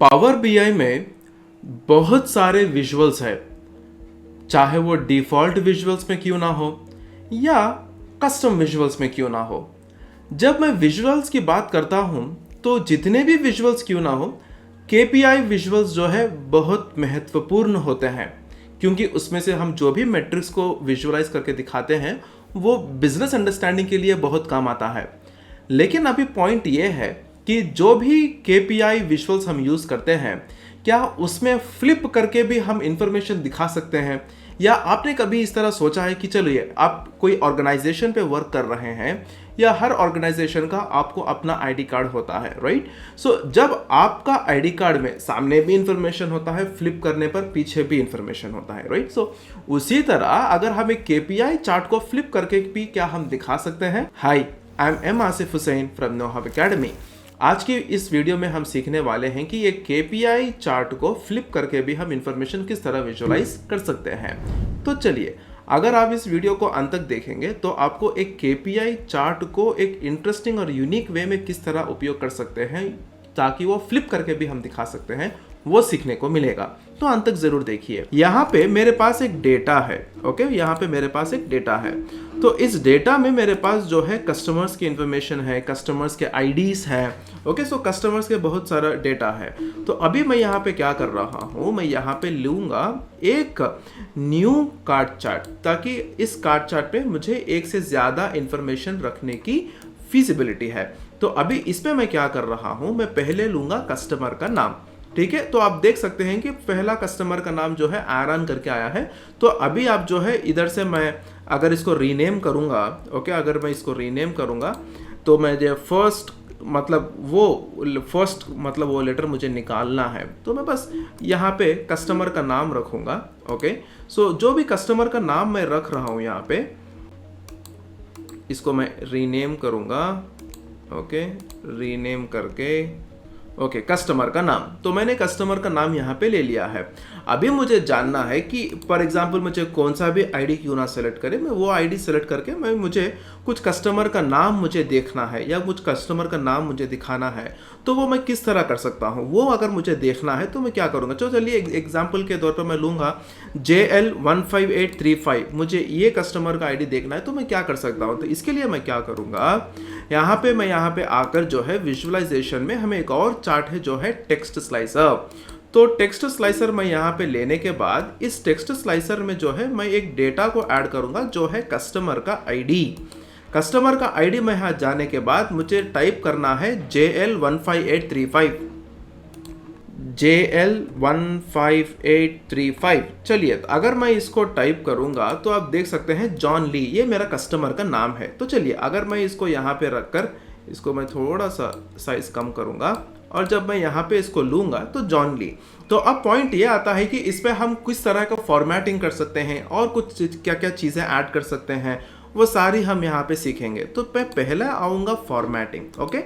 Power BI में बहुत सारे विजुअल्स है, चाहे वो डिफ़ॉल्ट विजुअल्स में क्यों ना हो या कस्टम विजुअल्स में क्यों ना हो। जब मैं विजुअल्स की बात करता हूं तो जितने भी विजुअल्स क्यों ना हो, केपीआई विजुअल्स जो है बहुत महत्वपूर्ण होते हैं, क्योंकि उसमें से हम जो भी मैट्रिक्स को विजुअलाइज करके दिखाते हैं वो बिजनेस अंडरस्टैंडिंग के लिए बहुत काम आता है। लेकिन अभी पॉइंट ये है कि जो भी केपीआई विजुअल्स हम यूज़ करते हैं, क्या उसमें फ्लिप करके भी हम इंफॉर्मेशन दिखा सकते हैं? या आपने कभी इस तरह सोचा है कि चलिए आप कोई ऑर्गेनाइजेशन पे वर्क कर रहे हैं या हर ऑर्गेनाइजेशन का आपको अपना आईडी कार्ड होता है, राइट? सो जब आपका आईडी कार्ड में सामने भी इंफॉर्मेशन होता है, फ्लिप करने पर पीछे भी इंफॉर्मेशन होता है, राइट? सो उसी तरह अगर हम एक केपीआई चार्ट को फ्लिप करके भी क्या हम दिखा सकते हैं? Hi, I am Asif Hussain from Nohab academy. आज की इस वीडियो में हम सीखने वाले हैं कि एक केपीआई चार्ट को फ्लिप करके भी हम इंफॉर्मेशन किस तरह विजुअलाइज कर सकते हैं। तो चलिए, अगर आप इस वीडियो को अंत तक देखेंगे तो आपको एक केपीआई चार्ट को एक इंटरेस्टिंग और यूनिक वे में किस तरह उपयोग कर सकते हैं ताकि वो फ्लिप करके भी हम दिखा सकते हैं, वो सीखने को मिलेगा। तो अंत तक जरूर देखिए। यहाँ पे मेरे पास एक डेटा है, ओके? यहाँ पे मेरे पास एक डेटा है। तो इस डेटा में मेरे पास जो है कस्टमर्स की इंफॉर्मेशन है, कस्टमर्स के आईडीज है, ओके? सो कस्टमर्स के बहुत सारा डेटा है। तो अभी मैं यहाँ पे क्या कर रहा हूँ, मैं यहाँ पे लूँगा एक न्यू कार्ड चार्ट, ताकि इस कार्ड चार्ट पे मुझे एक से ज़्यादा इंफॉर्मेशन रखने की फिजिबिलिटी है। तो अभी इसमें मैं क्या कर रहा हूँ, मैं पहले लूँगा कस्टमर का नाम, ठीक है? तो आप देख सकते हैं कि पहला कस्टमर का नाम जो है आयरन करके आया है। तो अभी आप जो है इधर से मैं अगर इसको रीनेम करूंगा, ओके, अगर मैं इसको रीनेम करूंगा तो मैं जो फर्स्ट मतलब वो लेटर मुझे निकालना है, तो मैं बस यहाँ पे कस्टमर का नाम रखूंगा, ओके? सो जो भी कस्टमर का नाम मैं रख रहा हूँ यहाँ पे, इसको मैं रीनेम करूंगा, ओके? रीनेम करके ओके, कस्टमर का नाम, तो मैंने कस्टमर का नाम यहाँ पे ले लिया है। अभी मुझे जानना है कि फॉर एग्जांपल मुझे कौन सा भी आईडी क्यों ना सेलेक्ट करे, मैं वो आईडी सेलेक्ट करके मुझे कुछ कस्टमर का नाम मुझे देखना है या कुछ कस्टमर का नाम मुझे दिखाना है, तो वो मैं किस तरह कर सकता हूँ? वो अगर मुझे देखना है तो मैं क्या करूँगा? चलिए एग्जाम्पल के तौर पर मैं लूँगा JL15835, मुझे ये कस्टमर का आईडी देखना है, तो मैं क्या कर सकता हूँ? तो इसके लिए मैं क्या करूँगा, यहाँ पे आकर जो है विजुअलाइजेशन में हमें एक और चार्ट है जो है टेक्स्ट स्लाइसर। तो टेक्स्ट स्लाइसर मैं यहाँ पे लेने के बाद इस टेक्स्ट स्लाइसर में जो है मैं एक डेटा को ऐड करूँगा जो है कस्टमर का आईडी। कस्टमर का आईडी में यहाँ जाने के बाद मुझे टाइप करना है JL15835, JL15835। चलिए, अगर मैं इसको टाइप करूंगा तो आप देख सकते हैं जॉन ली, ये मेरा कस्टमर का नाम है। तो चलिए, अगर मैं इसको यहाँ पे रखकर इसको मैं थोड़ा सा साइज कम करूंगा और जब मैं यहाँ पे इसको लूँगा तो जॉन ली। तो अब पॉइंट ये आता है कि इस पर हम किस तरह का फॉर्मेटिंग कर सकते हैं और कुछ क्या क्या चीज़ें ऐड कर सकते हैं, वो सारी हम यहाँ पे सीखेंगे। तो मैं पहला आऊँगा फॉर्मेटिंग, ओके?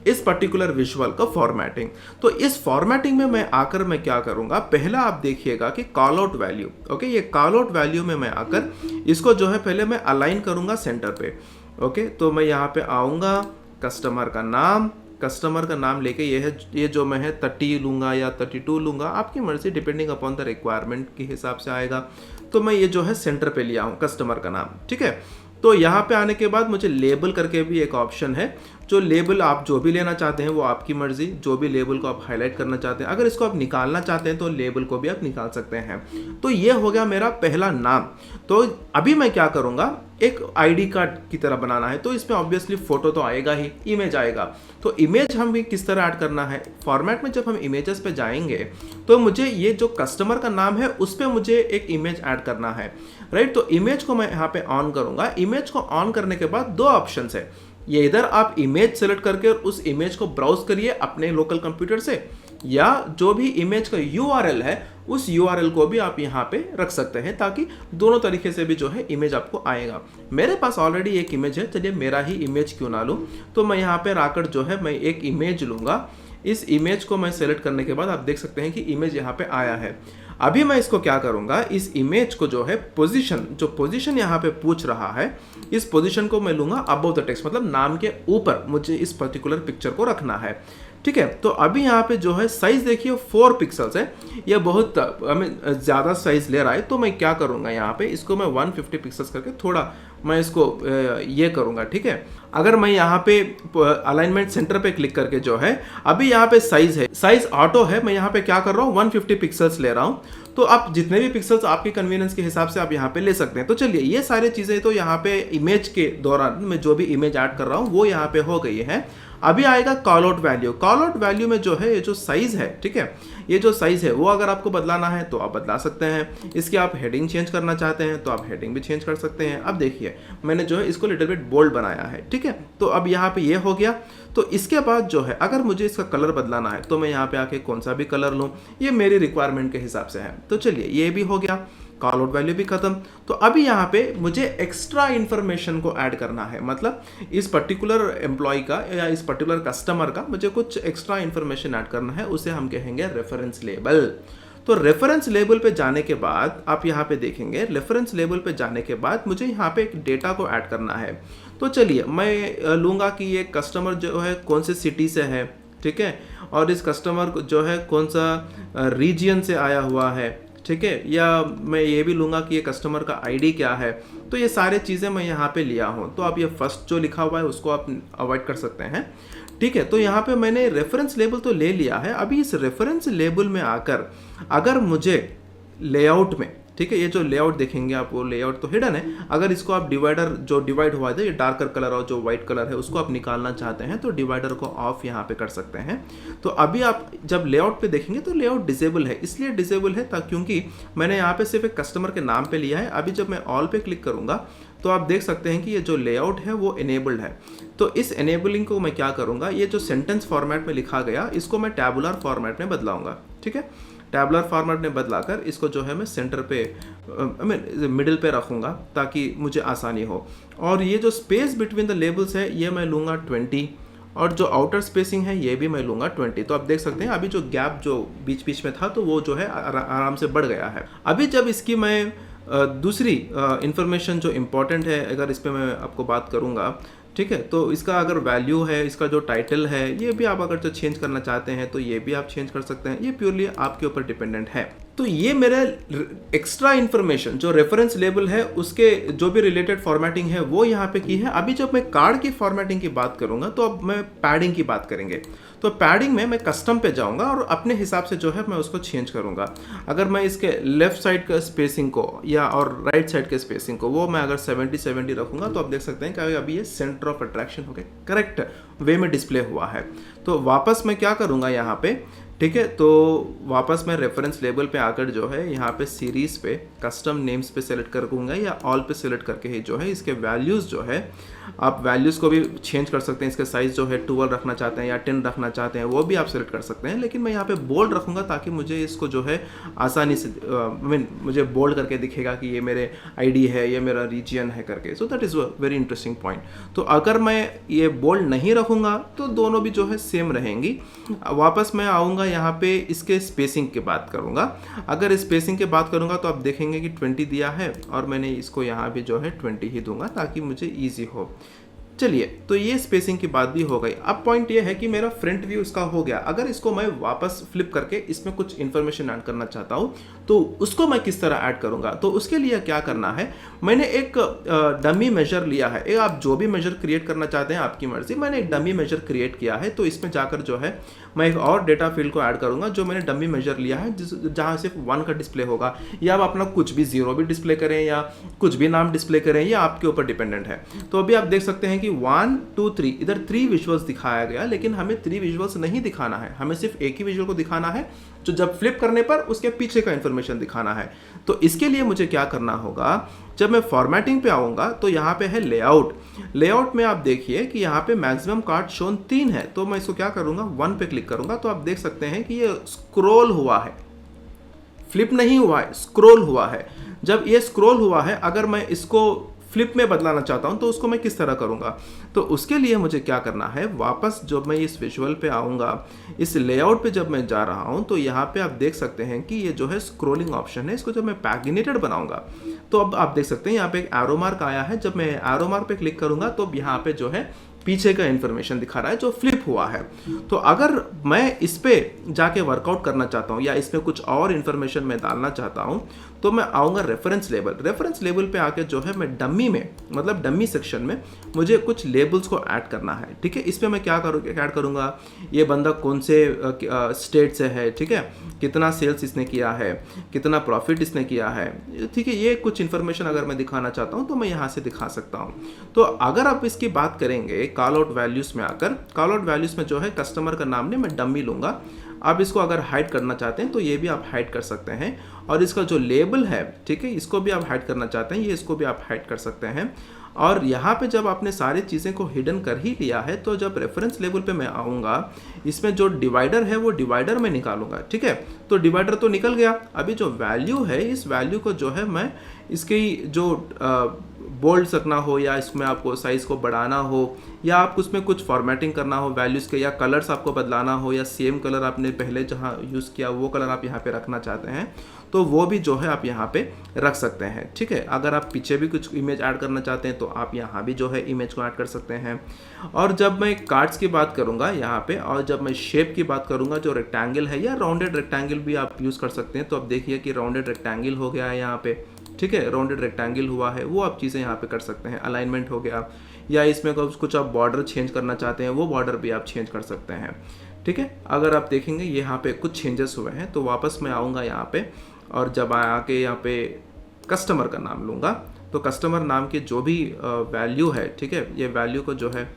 इस पर्टिकुलर विजुअल का फॉर्मेटिंग। तो इस फॉर्मेटिंग में मैं आकर मैं क्या करूँगा, पहला आप देखिएगा कि कॉल आउट वैल्यू, ओके? ये कॉल आउट वैल्यू में मैं आकर इसको जो है पहले मैं अलाइन करूँगा सेंटर पे, ओके? तो मैं यहाँ पे आऊँगा, कस्टमर का नाम, कस्टमर का नाम लेके ये जो मैं है 30 लूँगा या 32 लूँगा, आपकी मर्जी, डिपेंडिंग अपॉन द रिक्वायरमेंट के हिसाब से आएगा। तो मैं ये जो है सेंटर पे लिया हूँ कस्टमर का नाम, ठीक है? तो यहाँ पे आने के बाद मुझे लेबल करके भी एक ऑप्शन है, जो लेबल आप जो भी लेना चाहते हैं वो आपकी मर्जी, जो भी लेबल को आप हाईलाइट करना चाहते हैं, अगर इसको आप निकालना चाहते हैं तो लेबल को भी आप निकाल सकते हैं। तो ये हो गया मेरा पहला नाम। तो अभी मैं क्या करूँगा, एक आईडी कार्ड की तरह बनाना है, तो इसमें ऑब्वियसली फोटो तो आएगा ही, इमेज आएगा। तो इमेज हम भी किस तरह ऐड करना है, फॉर्मेट में जब हम इमेजेस पे जाएंगे तो मुझे ये जो कस्टमर का नाम है उस पर मुझे एक इमेज ऐड करना है, राइट? तो इमेज को मैं यहाँ पे ऑन करूँगा। इमेज को ऑन करने के बाद दो ऑप्शन है, ये इधर आप इमेज सेलेक्ट करके उस इमेज को ब्राउज करिए अपने लोकल कंप्यूटर से, या जो भी इमेज का URL है उस URL को भी आप यहाँ पे रख सकते हैं, ताकि दोनों तरीके से भी जो है इमेज आपको आएगा। मेरे पास ऑलरेडी एक इमेज है, चलिए मेरा ही इमेज क्यों ना लूँ। तो मैं यहाँ पे आकर जो है मैं एक इमेज लूँगा। इस इमेज को मैं सेलेक्ट करने के बाद आप देख सकते हैं कि इमेज यहाँ पे आया है। अभी मैं इसको क्या करूँगा, इस इमेज को जो है पोजीशन, जो पोजीशन यहाँ पे पूछ रहा है, इस पोजीशन को मैं लूँगा अबव द टेक्स्ट, मतलब नाम के ऊपर मुझे इस पर्टिकुलर पिक्चर को रखना है, ठीक है। तो अभी यहाँ पे जो है साइज देखिए 4 पिक्सल्स है, ये बहुत हमें ज़्यादा साइज ले रहा है। तो मैं क्या करूँगा, यहाँ पे इसको मैं 150 पिक्सल्स करके थोड़ा मैं इसको ये करूँगा, ठीक है। अगर मैं यहाँ पे अलाइनमेंट सेंटर पे क्लिक करके जो है, अभी यहाँ पे साइज है, साइज ऑटो है, मैं यहाँ पे क्या कर रहा हूँ 150 पिक्सल्स ले रहा हूँ। तो आप जितने भी पिक्सल्स आपके कन्वीनियंस के हिसाब से आप यहाँ पे ले सकते हैं। तो चलिए ये सारी चीज़ें तो यहाँ पे इमेज के दौरान मैं जो भी इमेज ऐड कर रहा हूँ वो यहाँ पे हो गई है। अभी आएगा call out value. Call out value में जो है ये जो साइज है, ठीक है, ये जो साइज है वो अगर आपको बदलाना है तो आप बदला सकते हैं। इसकी आप हेडिंग चेंज करना चाहते हैं तो आप हेडिंग भी चेंज कर सकते हैं। अब देखिए मैंने जो है इसको लिटिल बिट बोल्ड बनाया है, ठीक है। तो अब यहाँ पे ये हो गया। तो इसके बाद जो है अगर मुझे इसका कलर बदलाना है तो मैं यहाँ पे आके कौन सा भी कलर लूँ, ये मेरी रिक्वायरमेंट के हिसाब से है। तो चलिए ये भी हो गया, कॉल आउट वैल्यू भी खत्म। तो अभी यहाँ पे मुझे एक्स्ट्रा इन्फॉर्मेशन को ऐड करना है, मतलब इस पर्टिकुलर एम्प्लॉय का या इस पर्टिकुलर कस्टमर का मुझे कुछ एक्स्ट्रा इन्फॉर्मेशन ऐड करना है, उसे हम कहेंगे रेफरेंस लेबल। तो रेफरेंस लेबल पे जाने के बाद आप यहाँ पे देखेंगे, रेफरेंस लेबल पे जाने के बाद मुझे यहाँ पे एक डेटा को ऐड करना है। तो चलिए मैं लूँगा कि ये कस्टमर जो है कौन से सिटी से है, ठीक है, और इस कस्टमर जो है कौन सा रीजियन से आया हुआ है, ठीक है, या मैं ये भी लूँगा कि ये कस्टमर का आईडी क्या है। तो ये सारे चीज़ें मैं यहाँ पे लिया हूँ। तो आप ये फर्स्ट जो लिखा हुआ है उसको आप अवॉइड कर सकते हैं, ठीक है। तो यहाँ पे मैंने रेफरेंस लेबल तो ले लिया है। अभी इस रेफरेंस लेबल में आकर अगर मुझे लेआउट में, ठीक है, ये जो लेआउट देखेंगे आप वो लेआउट तो हिडन है। अगर इसको आप डिवाइडर जो डिवाइड हुआ है, ये डार्कर कलर और जो व्हाइट कलर है उसको आप निकालना चाहते हैं तो डिवाइडर को ऑफ यहाँ पे कर सकते हैं। तो अभी आप जब लेआउट पे देखेंगे तो लेआउट डिसेबल है, इसलिए डिसेबल है क्योंकि मैंने यहाँ पे सिर्फ एक कस्टमर के नाम पे लिया है। अभी जब मैं ऑल पे क्लिक करूँगा तो आप देख सकते हैं कि ये जो लेआउट है वो इनेबल्ड है। तो इस इनेबलिंग को मैं क्या करूँगा, ये जो सेंटेंस फॉर्मेट में लिखा गया इसको मैं टैबुलर फॉर्मेट में बदलाऊंगा, ठीक है। टैबुलर फॉर्मेट में बदलाकर इसको जो है मैं सेंटर पे मिडिल पे रखूँगा ताकि मुझे आसानी हो। और ये जो स्पेस बिटवीन द लेबल्स है ये मैं लूँगा 20, और जो आउटर स्पेसिंग है ये भी मैं लूँगा 20। तो आप देख सकते हैं अभी जो गैप जो बीच बीच में था तो वो जो है आराम से बढ़ गया है। अभी जब इसकी मैं दूसरी इंफॉर्मेशन जो इम्पोर्टेंट है, अगर इस पर मैं आपको बात करूँगा, ठीक है, तो इसका अगर वैल्यू है, इसका जो टाइटल है, ये भी आप अगर जो चेंज करना चाहते हैं तो ये भी आप चेंज कर सकते हैं। ये प्योरली आपके ऊपर डिपेंडेंट है। तो ये मेरा एक्स्ट्रा इन्फॉर्मेशन जो रेफरेंस लेबल है उसके जो भी रिलेटेड फॉर्मेटिंग है वो यहाँ पे की है। अभी जब मैं कार्ड की फॉर्मेटिंग की बात करूँगा तो अब मैं पैडिंग की बात करेंगे। तो पैडिंग में मैं कस्टम पे जाऊँगा और अपने हिसाब से जो है मैं उसको चेंज करूँगा। अगर मैं इसके लेफ्ट साइड का स्पेसिंग को या और राइट साइड के स्पेसिंग को वो मैं अगर 70-70 रखूँगा तो आप देख सकते हैं कि अभी ये सेंटर ऑफ अट्रैक्शन हो गया, करेक्ट वे में डिस्प्ले हुआ है। तो वापस मैं क्या करूँगा यहाँ पे, ठीक है, तो वापस मैं रेफरेंस लेबल पे आकर जो है यहाँ पे सीरीज़ पे कस्टम नेम्स पे सेलेक्ट कर दूँगा या ऑल पे सेलेक्ट करके ही जो है इसके वैल्यूज़ जो है आप वैल्यूज़ को भी चेंज कर सकते हैं। इसका साइज़ जो है 12 रखना चाहते हैं या 10 रखना चाहते हैं वो भी आप सेलेक्ट कर सकते हैं। लेकिन मैं यहाँ पे बोल्ड रखूँगा ताकि मुझे इसको जो है आसानी से मुझे बोल्ड करके दिखेगा कि ये मेरे आईडी है, ये मेरा रीजन है करके। So that is a very interesting point. तो अगर मैं ये बोल्ड नहीं रखूँगा तो दोनों भी जो है सेम रहेंगी। वापस मैं आऊँगा यहाँ पे इसके स्पेसिंग की बात करूँगा। अगर स्पेसिंग की बात करूँगा तो आप देखेंगे कि 20 दिया है और मैंने इसको यहाँ भी जो है 20 ही दूंगा ताकि मुझे ईजी हो। चलिए, तो ये स्पेसिंग की बात भी हो गई। अब पॉइंट ये है कि मेरा फ्रंट व्यू इसका हो गया। अगर इसको मैं वापस फ्लिप करके इसमें कुछ इन्फॉर्मेशन ऐड करना चाहता हूँ तो उसको मैं किस तरह ऐड करूँगा, तो उसके लिए क्या करना है, मैंने एक डमी मेजर लिया है। आप जो भी मेजर क्रिएट करना चाहते हैं आपकी मर्जी। मैंने एक डमी मेजर क्रिएट किया है तो इसमें जाकर जो है मैं एक और डेटा फील्ड को ऐड करूँगा जो मैंने डमी मेजर लिया है जहाँ सिर्फ 1 का डिस्प्ले होगा, या आप अपना कुछ भी 0 भी डिस्प्ले करें या कुछ भी नाम डिस्प्ले करें, ये आपके ऊपर डिपेंडेंट है। तो अभी आप देख सकते हैं कि 1 2 3 इधर 3 विजुअल्स दिखाया गया, लेकिन हमें 3 विजुअल्स नहीं दिखाना है, हमें सिर्फ एक ही विजुअल को दिखाना है जो जब फ्लिप करने पर उसके पीछे का इंफॉर्मेशन दिखाना है। तो इसके लिए मुझे क्या करना होगा, जब मैं फॉर्मेटिंग पे आऊँगा तो यहाँ पे है लेआउट। लेआउट में आप देखिए कि यहाँ पे मैक्सिमम कार्ड शोन 3 है। तो मैं इसको क्या करूँगा, 1 पे क्लिक करूँगा तो आप देख सकते हैं कि ये स्क्रॉल हुआ है, फ्लिप नहीं हुआ है, स्क्रॉल हुआ है। जब ये स्क्रॉल हुआ है, अगर मैं इसको फ्लिप में बदलाना चाहता हूं तो उसको मैं किस तरह करूंगा, तो उसके लिए मुझे क्या करना है, वापस जब मैं इस विजुअल पे आऊँगा, इस लेआउट पे जब मैं जा रहा हूं तो यहाँ पे आप देख सकते हैं कि ये जो है स्क्रोलिंग ऑप्शन है। इसको जब मैं पैगिनेटेड बनाऊंगा तो अब आप देख सकते हैं यहाँ पे एक एरो मार्क आया है। जब मैं एरो मार्क पे क्लिक करूंगा तो यहाँ पे जो है पीछे का इन्फॉर्मेशन दिखा रहा है जो फ्लिप हुआ है। तो अगर मैं इस पे जाके वर्कआउट करना चाहता हूँ या इसमें कुछ और इन्फॉर्मेशन मैं डालना चाहता हूँ, तो मैं आऊँगा रेफरेंस लेबल पे आके जो है मैं डमी में, मतलब डमी सेक्शन में मुझे कुछ लेबल्स को ऐड करना है। ठीक है, इस पे मैं क्या ऐड करूँगा, ये बंदा कौन से स्टेट से है, ठीक है, कितना सेल्स इसने किया है, कितना प्रॉफिट इसने किया है, ठीक है, ये कुछ इन्फॉर्मेशन अगर मैं दिखाना चाहता हूँ तो मैं यहाँ से दिखा सकता हूँ। तो अगर आप इसकी बात करेंगे कॉल आउट वैल्यूज़ में आकर, कॉल आउट वैल्यूज़ में जो है कस्टमर का नाम नहीं, मैं डमी लूँगा। आप इसको अगर हाइड करना चाहते हैं तो ये भी आप हाइड कर सकते हैं, और इसका जो लेबल है, ठीक है, इसको भी आप हाइड करना चाहते हैं, ये इसको भी आप हाइड कर सकते हैं। और यहाँ पे जब आपने सारी चीज़ें को हिडन कर ही लिया है, तो जब रेफरेंस लेवल पे मैं आऊँगा, इसमें जो डिवाइडर है वो डिवाइडर में निकालूंगा। ठीक है, तो डिवाइडर तो निकल गया। अभी जो वैल्यू है, इस वैल्यू को जो है मैं इसकी जो बोल्ड रखना हो, या इसमें आपको साइज़ को बढ़ाना हो, या आप उसमें कुछ फॉर्मेटिंग करना हो वैल्यूज़ के, या कलर्स आपको बदलाना हो, या सेम कलर आपने पहले जहाँ यूज़ किया वो कलर आप यहाँ पे रखना चाहते हैं, तो वो भी जो है आप यहाँ पे रख सकते हैं। ठीक है, अगर आप पीछे भी कुछ इमेज ऐड करना चाहते हैं तो आप यहाँ भी जो है इमेज को ऐड कर सकते हैं। और जब मैं कार्ड्स की बात करूँगा यहाँ पे, और जब मैं शेप की बात करूँगा, जो रेक्टेंगल है या राउंडेड रेक्टेंगल भी आप यूज़ कर सकते हैं, तो आप देखिए कि राउंडेड रेक्टेंगल हो गया है यहाँ पे। ठीक है, राउंडेड रेक्टेंगल हुआ है, वो आप चीज़ें यहाँ पे कर सकते हैं। अलाइनमेंट हो गया, या इसमें कुछ आप बॉर्डर चेंज करना चाहते हैं, वो बॉर्डर भी आप चेंज कर सकते हैं। ठीक है, अगर आप देखेंगे यहाँ पे कुछ चेंजेस हुए हैं, तो वापस मैं आऊँगा यहाँ पे, और जब आके यहाँ पे कस्टमर का नाम लूँगा, तो कस्टमर नाम के जो भी वैल्यू है, ठीक है, ये वैल्यू को जो है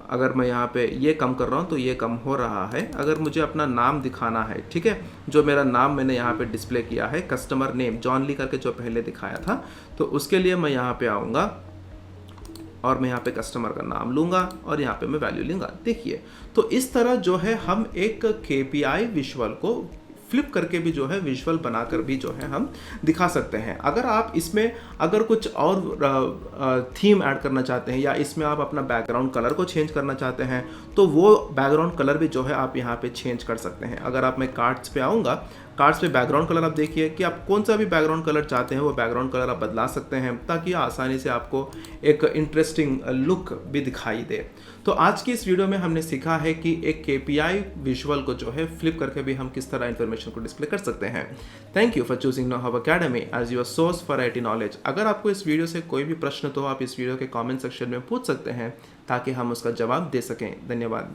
अगर मैं यहाँ पे ये कम कर रहा हूँ तो ये कम हो रहा है। अगर मुझे अपना नाम दिखाना है, ठीक है, जो मेरा नाम मैंने यहाँ पे डिस्प्ले किया है, कस्टमर नेम जॉन ली करके जो पहले दिखाया था, तो उसके लिए मैं यहाँ पे आऊँगा और मैं यहाँ पे कस्टमर का नाम लूँगा और यहाँ पे मैं वैल्यू लूँगा। देखिए, तो इस तरह जो है हम एक KPI विजुअल को फ्लिप करके भी जो है विजुअल बनाकर भी जो है हम दिखा सकते हैं। अगर आप इसमें अगर कुछ और थीम ऐड करना चाहते हैं, या इसमें आप अपना बैकग्राउंड कलर को चेंज करना चाहते हैं, तो वो बैकग्राउंड कलर भी जो है आप यहाँ पे चेंज कर सकते हैं। अगर आप मैं कार्ड्स पे आऊँगा, कार्ड्स पे बैकग्राउंड कलर आप देखिए कि आप कौन सा भी बैकग्राउंड कलर चाहते हैं, वो बैकग्राउंड कलर आप बदला सकते हैं, ताकि आसानी से आपको एक इंटरेस्टिंग लुक भी दिखाई दे। तो आज की इस वीडियो में हमने सीखा है कि एक KPI विजुअल को जो है फ्लिप करके भी हम किस तरह इन्फॉर्मेशन को डिस्प्ले कर सकते हैं। Thank you for choosing Nohav academy as your source for IT knowledge. अगर आपको इस वीडियो से कोई भी प्रश्न तो आप इस वीडियो के कमेंट सेक्शन में पूछ सकते हैं, ताकि हम उसका जवाब दे सकें। धन्यवाद।